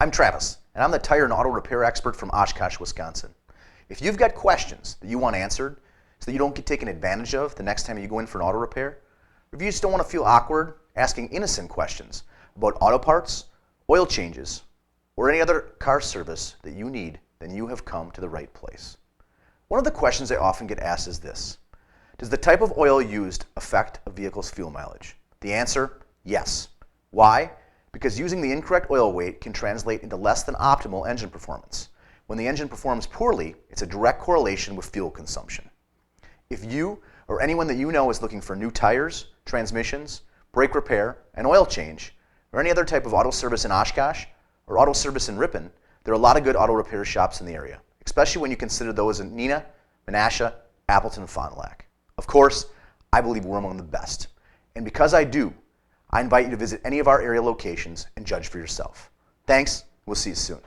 I'm Travis, and I'm the tire and auto repair expert from Oshkosh, Wisconsin. If you've got questions that you want answered so that you don't get taken advantage of the next time you go in for an auto repair, or if you just don't want to feel awkward asking innocent questions about auto parts, oil changes, or any other car service that you need, then you have come to the right place. One of the questions I often get asked is this: does the type of oil used affect a vehicle's fuel mileage? The answer, yes. Why? Because using the incorrect oil weight can translate into less than optimal engine performance. When the engine performs poorly, it's a direct correlation with fuel consumption. If you or anyone that you know is looking for new tires, transmissions, brake repair, an oil change, or any other type of auto service in Oshkosh or auto service in Ripon, there are a lot of good auto repair shops in the area, especially when you consider those in Neenah, Menasha, Appleton, and Fond du Lac. Of course, I believe we're among the best. And because I do, I invite you to visit any of our area locations and judge for yourself. Thanks. We'll see you soon.